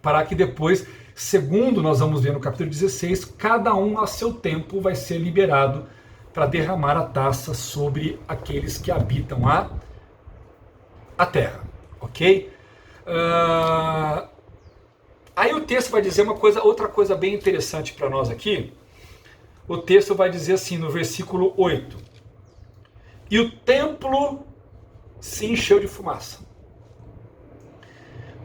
Speaker 1: para que depois, segundo nós vamos ver no capítulo 16, cada um a seu tempo vai ser liberado para derramar a taça sobre aqueles que habitam a terra, ok? Aí o texto vai dizer outra coisa bem interessante para nós aqui. O texto vai dizer assim no versículo 8: e o templo se encheu de fumaça,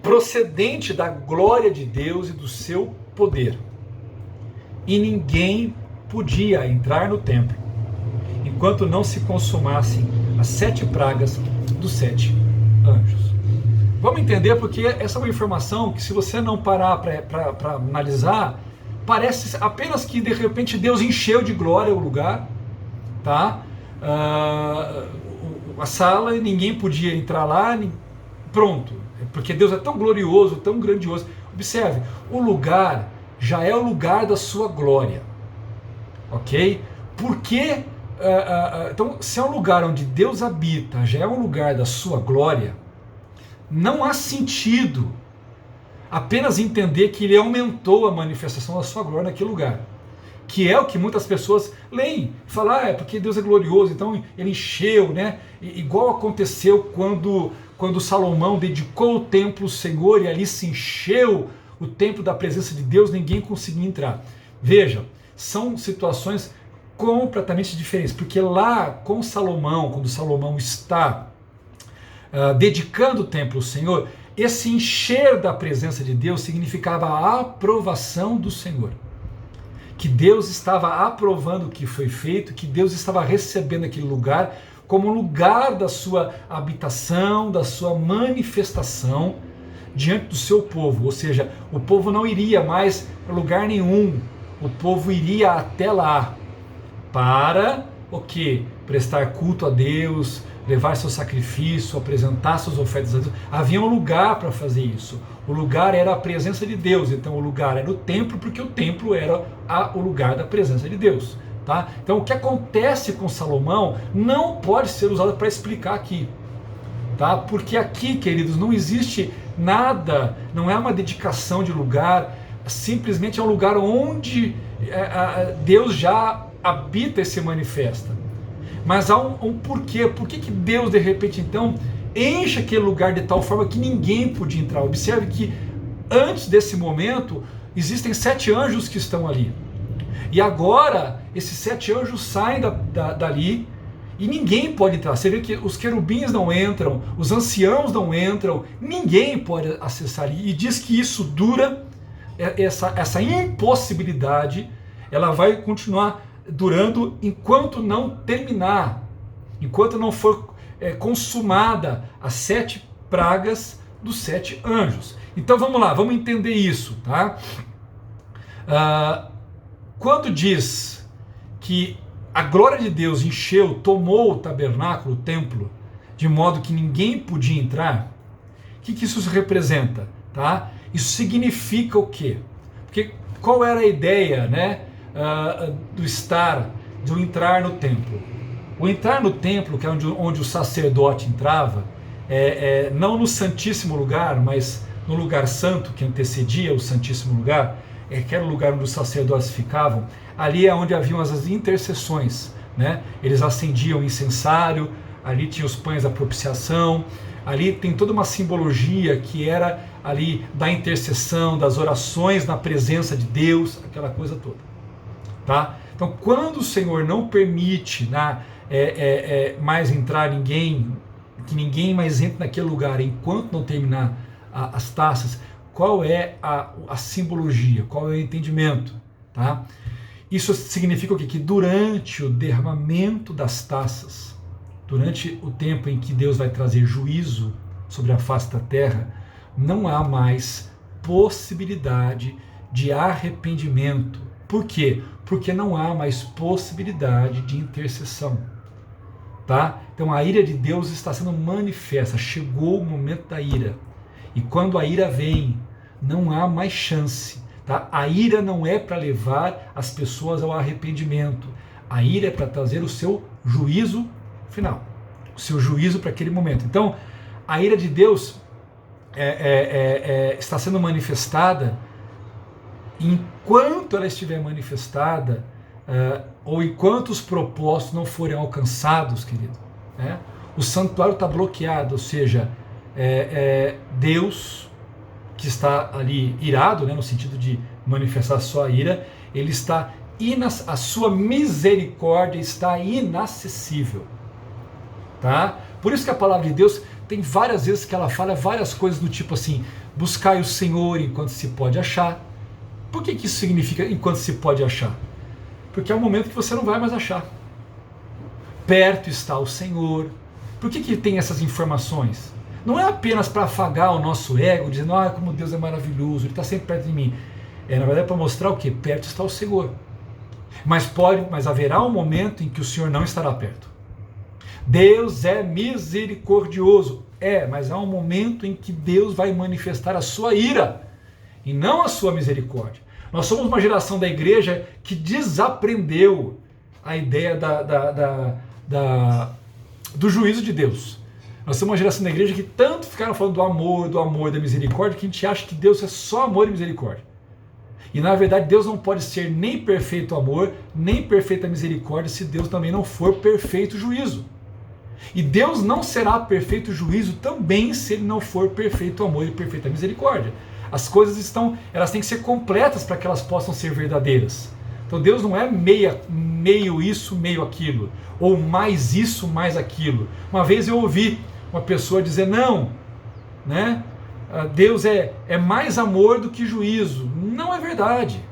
Speaker 1: procedente da glória de Deus e do seu poder, e ninguém podia entrar no templo enquanto não se consumassem as 7 pragas dos 7 anjos. Vamos entender, porque essa é uma informação que, se você não parar para analisar, parece apenas que de repente Deus encheu de glória o lugar, tá? A sala, ninguém podia entrar lá, pronto, porque Deus é tão glorioso, tão grandioso. Observe, o lugar já é o lugar da sua glória, ok? Porque então, se é um lugar onde Deus habita, já é um lugar da sua glória, não há sentido apenas entender que ele aumentou a manifestação da sua glória naquele lugar, que é o que muitas pessoas leem, falam, é porque Deus é glorioso, então ele encheu, né? Igual aconteceu quando Salomão dedicou o templo ao Senhor, e ali se encheu o templo da presença de Deus, ninguém conseguia entrar. Veja, são situações completamente diferentes, porque lá com Salomão, quando Salomão está dedicando o templo ao Senhor, esse encher da presença de Deus significava a aprovação do Senhor, que Deus estava aprovando o que foi feito, que Deus estava recebendo aquele lugar como lugar da sua habitação, da sua manifestação diante do seu povo. Ou seja, o povo não iria mais para lugar nenhum, o povo iria até lá para o quê? Prestar culto a Deus, levar seu sacrifício, apresentar suas ofertas a Deus. Havia um lugar para fazer isso. O lugar era a presença de Deus, então o lugar era o templo, porque o templo era o lugar da presença de Deus. Tá? Então o que acontece com Salomão não pode ser usado para explicar aqui. tá? Porque aqui, queridos, não existe nada, não é uma dedicação de lugar, simplesmente é um lugar onde Deus já habita e se manifesta. Mas há um porquê. Por que Deus, de repente, então, enche aquele lugar de tal forma que ninguém podia entrar? Observe que antes desse momento, existem 7 anjos que estão ali. E agora, esses 7 anjos saem dali e ninguém pode entrar. Você vê que os querubins não entram, os anciãos não entram, ninguém pode acessar ali. E diz que isso dura, essa impossibilidade, ela vai continuar durando enquanto não terminar, enquanto não for consumada as 7 pragas dos 7 anjos. Então vamos lá, vamos entender isso, tá? Quando diz que a glória de Deus encheu, tomou o tabernáculo, o templo, de modo que ninguém podia entrar, o que isso representa? Tá? Isso significa o quê? Porque qual era a ideia, né, do entrar no templo? O entrar no templo, que é onde o sacerdote entrava, não no Santíssimo Lugar, mas no lugar santo que antecedia o Santíssimo Lugar, que era o lugar onde os sacerdotes ficavam, ali é onde haviam as intercessões, né? Eles acendiam incensário, ali tinha os pães da propiciação, ali tem toda uma simbologia que era ali da intercessão, das orações na presença de Deus, aquela coisa toda, tá? Então, quando o Senhor não permite mais entrar ninguém, que ninguém mais entre naquele lugar enquanto não terminar as taças, qual é a simbologia, qual é o entendimento, tá? Isso significa o quê? Que durante o derramamento das taças, durante o tempo em que Deus vai trazer juízo sobre a face da terra, não há mais possibilidade de arrependimento. Por quê? Porque não há mais possibilidade de intercessão, tá? Então a ira de Deus está sendo manifesta, chegou o momento da ira. E quando a ira vem, não há mais chance. Tá? A ira não é para levar as pessoas ao arrependimento. A ira é para trazer o seu juízo final. O seu juízo para aquele momento. Então, a ira de Deus está sendo manifestada. Enquanto ela estiver manifestada, ou enquanto os propósitos não forem alcançados, querido, né? O santuário está bloqueado, ou seja, Deus, que está ali irado, né, no sentido de manifestar a sua ira, ele está a sua misericórdia está inacessível, tá? Por isso que a palavra de Deus tem várias vezes que ela fala várias coisas do tipo assim: buscai o Senhor enquanto se pode achar. Por que isso significa enquanto se pode achar? Porque é um momento que você não vai mais achar. Perto está o Senhor. Por que tem essas informações? Não é apenas para afagar o nosso ego, dizendo, como Deus é maravilhoso, Ele está sempre perto de mim. Na verdade é para mostrar o quê? Perto está o Senhor. Mas haverá um momento em que o Senhor não estará perto. Deus é misericordioso. Mas há um momento em que Deus vai manifestar a sua ira e não a sua misericórdia. Nós somos uma geração da igreja que desaprendeu a ideia do juízo de Deus. Nós somos uma geração da igreja que tanto ficaram falando do amor, da misericórdia, que a gente acha que Deus é só amor e misericórdia. E na verdade Deus não pode ser nem perfeito amor, nem perfeita misericórdia, se Deus também não for perfeito juízo. E Deus não será perfeito juízo também se Ele não for perfeito amor e perfeita misericórdia. As coisas elas têm que ser completas para que elas possam ser verdadeiras. Então Deus não é meio isso, meio aquilo, ou mais isso, mais aquilo. Uma vez eu ouvi uma pessoa dizer, não, né? Deus é mais amor do que juízo. Não é verdade.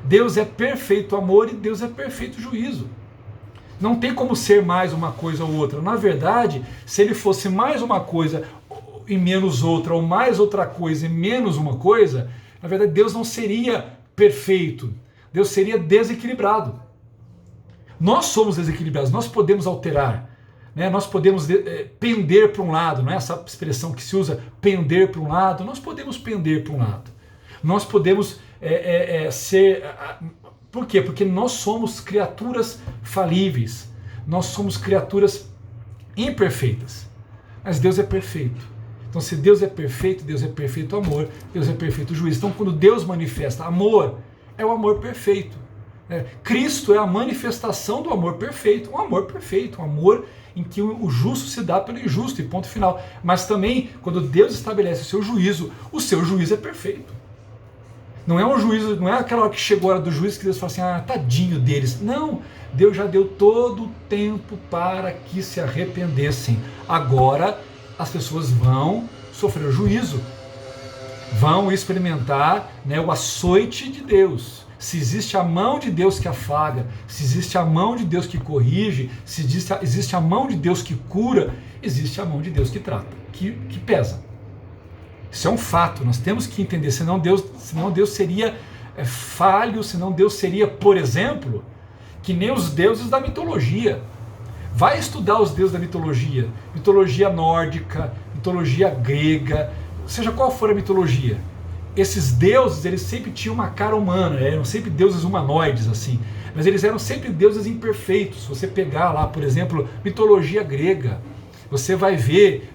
Speaker 1: Deus é perfeito amor e Deus é perfeito juízo. Não tem como ser mais uma coisa ou outra. Na verdade, se Ele fosse mais uma coisa e menos outra, ou mais outra coisa e menos uma coisa, na verdade Deus não seria perfeito. Deus seria desequilibrado. Nós somos desequilibrados, nós podemos alterar, né? Nós podemos pender para um lado, não é essa expressão que se usa, pender para um lado, nós podemos pender para um lado. Nós podemos ser... Por quê? Porque nós somos criaturas falíveis, nós somos criaturas imperfeitas. mas Deus é perfeito. Então, se Deus é perfeito amor, Deus é perfeito juízo. Então, quando Deus manifesta amor, é o amor perfeito. Cristo é a manifestação do amor perfeito, um amor em que o justo se dá pelo injusto, e ponto final. Mas também, quando Deus estabelece o seu juízo é perfeito. Não é um juízo, não é aquela hora que chegou a hora do juízo que Deus fala assim, tadinho deles. Não, Deus já deu todo o tempo para que se arrependessem. Agora as pessoas vão sofrer o juízo, vão experimentar, o açoite de Deus. Se existe a mão de Deus que afaga, se existe a mão de Deus que corrige, se existe a mão de Deus que cura, existe a mão de Deus que trata, que pesa. Isso é um fato, nós temos que entender, senão Deus seria falho, senão Deus seria, por exemplo, que nem os deuses da mitologia. Vai estudar os deuses da mitologia, mitologia nórdica, mitologia grega, seja qual for a mitologia. Esses deuses, eles sempre tinham uma cara humana, eram sempre deuses humanoides, assim, mas eles eram sempre deuses imperfeitos. Se você pegar lá, por exemplo, mitologia grega, você vai ver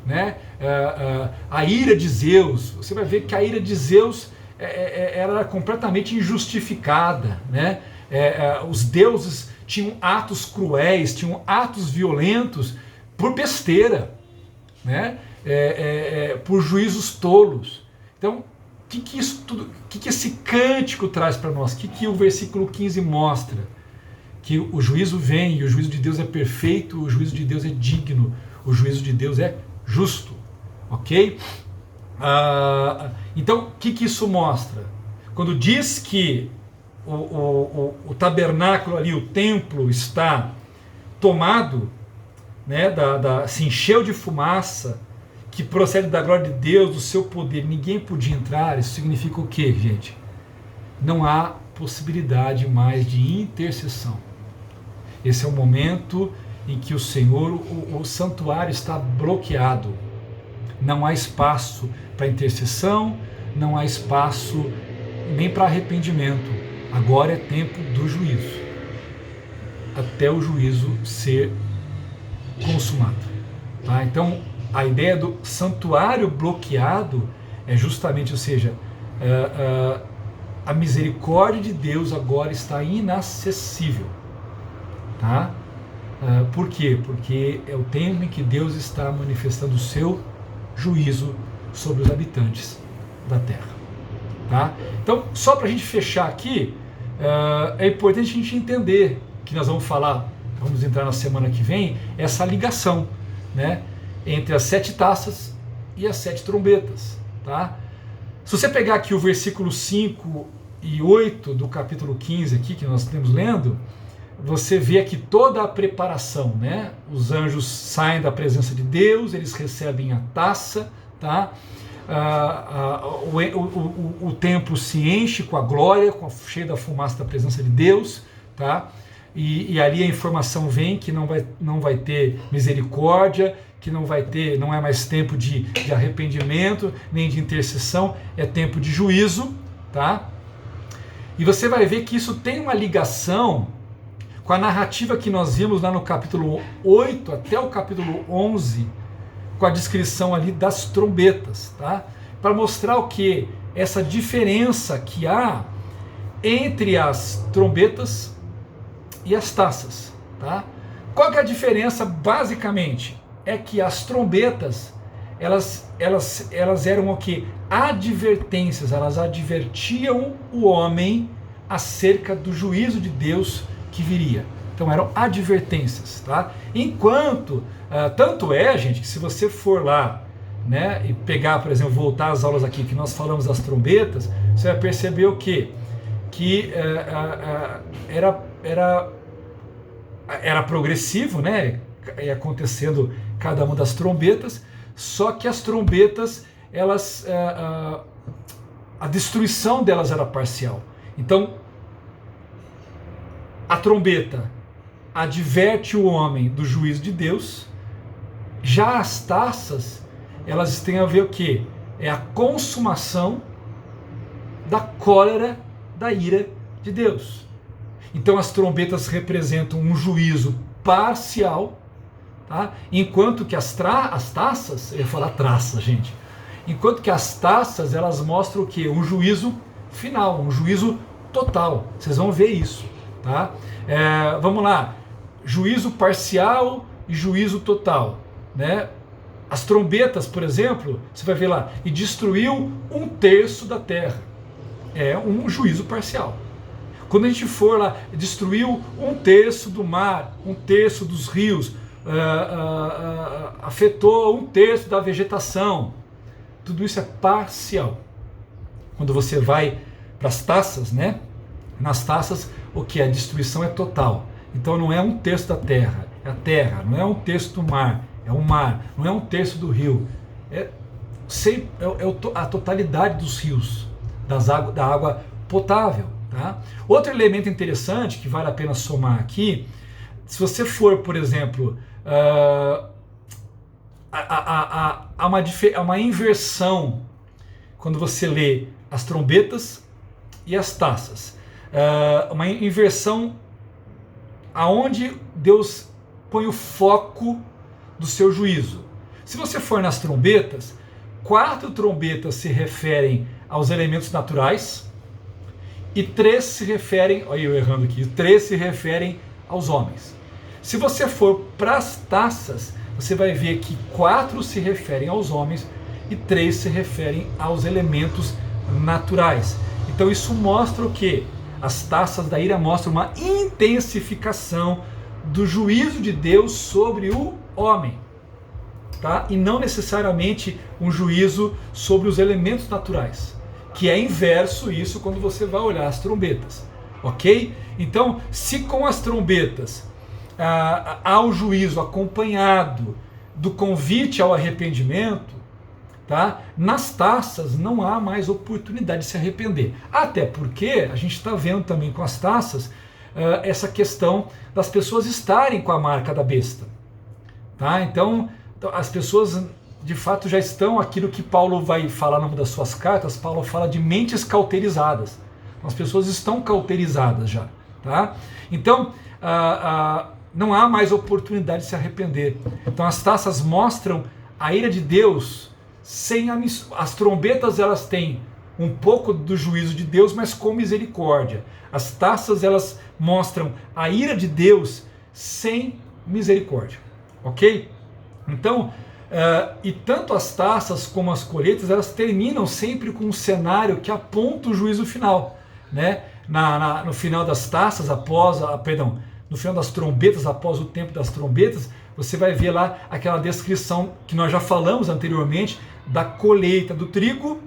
Speaker 1: a ira de Zeus, você vai ver que a ira de Zeus era completamente injustificada, os deuses tinham atos cruéis, tinham atos violentos por besteira, por juízos tolos. Então, o que esse cântico traz para nós? O que o versículo 15 mostra? Que o juízo vem, e o juízo de Deus é perfeito, o juízo de Deus é digno, o juízo de Deus é justo. Ok? Então, o que isso mostra? Quando diz que o tabernáculo ali, o templo, está tomado, se encheu de fumaça, que procede da glória de Deus, do seu poder, ninguém podia entrar, isso significa o quê, gente? Não há possibilidade mais de intercessão. Esse é o momento em que o Senhor, o santuário está bloqueado. Não há espaço para intercessão, não há espaço nem para arrependimento. Agora é tempo do juízo, até o juízo ser consumado. Tá? Então, a ideia do santuário bloqueado é justamente, ou seja, a misericórdia de Deus agora está inacessível. Tá? Por quê? Porque é o tempo em que Deus está manifestando o seu juízo sobre os habitantes da terra. Tá? Então, só para a gente fechar aqui, é importante a gente entender que nós vamos entrar na semana que vem, essa ligação, entre as 7 taças e as 7 trombetas. Tá? Se você pegar aqui o versículo 5 e 8 do capítulo 15 aqui, que nós estamos lendo, você vê aqui toda a preparação, Os anjos saem da presença de Deus, eles recebem a taça, tá? O templo se enche com a glória, cheio da fumaça da presença de Deus, tá? E ali a informação vem que não vai ter misericórdia, que não é mais tempo de arrependimento, nem de intercessão, é tempo de juízo, tá? E você vai ver que isso tem uma ligação com a narrativa que nós vimos lá no capítulo 8 até o capítulo 11, com a descrição ali das trombetas, tá? Para mostrar o que? Essa diferença que há entre as trombetas e as taças, tá? Qual que é a diferença, basicamente? É que as trombetas, elas eram o que? Advertências, elas advertiam o homem acerca do juízo de Deus que viria. Então eram advertências, tá? Enquanto, tanto é, gente, que se você for lá, e pegar, por exemplo, voltar às aulas aqui que nós falamos das trombetas, você vai perceber o quê? Que era progressivo, ia acontecendo cada uma das trombetas, só que as trombetas, a destruição delas era parcial. Então, a trombeta adverte o homem do juízo de Deus, já as taças, elas têm a ver o quê? É a consumação da cólera, da ira de Deus. Então as trombetas representam um juízo parcial, Tá? Enquanto que as taças, eu ia falar traça, gente, enquanto que as taças, elas mostram o quê? Um juízo final, um juízo total. Vocês vão ver isso. Tá? Vamos lá, juízo parcial e juízo total. Né? As trombetas, por exemplo, você vai ver lá, e destruiu 1/3 da terra. É um juízo parcial. Quando a gente for lá, destruiu 1/3 do mar, 1/3 dos rios, afetou 1/3 da vegetação. Tudo isso é parcial. Quando você vai para as taças, né? Nas taças, o que? A destruição é total. Então não é 1/3 da terra, é a terra. Não é 1/3 do mar, é o mar. Não é 1/3 do rio. É a totalidade dos rios, da água potável. Tá? Outro elemento interessante que vale a pena somar aqui, se você for, por exemplo, há uma inversão quando você lê as trombetas e as taças. Uma inversão aonde Deus põe o foco do seu juízo. Se você for nas trombetas, 4 trombetas se referem aos elementos naturais e 3 se referem, olha eu errando aqui, 3 se referem aos homens. Se você for para as taças, você vai ver que 4 se referem aos homens e 3 se referem aos elementos naturais. Então isso mostra o quê? As taças da ira mostram uma intensificação do juízo de Deus sobre o homem. Tá? E não necessariamente um juízo sobre os elementos naturais, que é inverso isso quando você vai olhar as trombetas. Ok? Então, se com as trombetas há o juízo acompanhado do convite ao arrependimento, tá? Nas taças não há mais oportunidade de se arrepender. Até porque a gente está vendo também com as taças essa questão das pessoas estarem com a marca da besta. Tá? Então, as pessoas de fato já estão, aquilo que Paulo vai falar numa das suas cartas, Paulo fala de mentes cauterizadas. As pessoas estão cauterizadas já. Tá? Então, não há mais oportunidade de se arrepender. Então as taças mostram a ira de Deus sem as trombetas, elas têm um pouco do juízo de Deus, mas com misericórdia. As taças, elas mostram a ira de Deus sem misericórdia. Ok? Então, e tanto as taças como as colheitas, elas terminam sempre com um cenário que aponta o juízo final. Né? No final das taças, no final das trombetas, após o tempo das trombetas, você vai ver lá aquela descrição que nós já falamos anteriormente da colheita do trigo,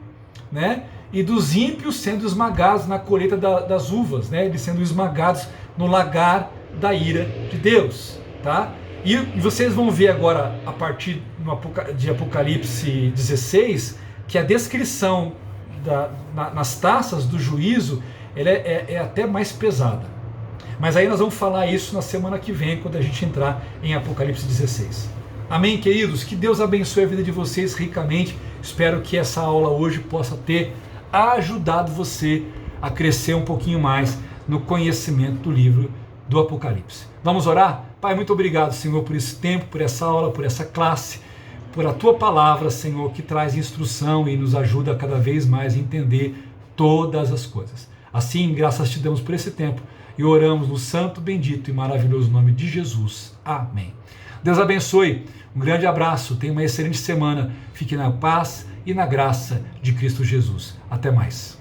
Speaker 1: né? E dos ímpios sendo esmagados na colheita das uvas, né? Eles sendo esmagados no lagar da ira de Deus. Tá? E vocês vão ver agora, a partir de Apocalipse 16, que a descrição nas taças do juízo ela é até mais pesada. Mas aí nós vamos falar isso na semana que vem, quando a gente entrar em Apocalipse 16. Amém, queridos? Que Deus abençoe a vida de vocês ricamente. Espero que essa aula hoje possa ter ajudado você a crescer um pouquinho mais no conhecimento do livro do Apocalipse. Vamos orar? Pai, muito obrigado, Senhor, por esse tempo, por essa aula, por essa classe, por a Tua palavra, Senhor, que traz instrução e nos ajuda cada vez mais a entender todas as coisas. Assim, graças te damos por esse tempo e oramos no santo, bendito e maravilhoso nome de Jesus. Amém. Deus abençoe. Um grande abraço. Tenha uma excelente semana. Fique na paz e na graça de Cristo Jesus. Até mais.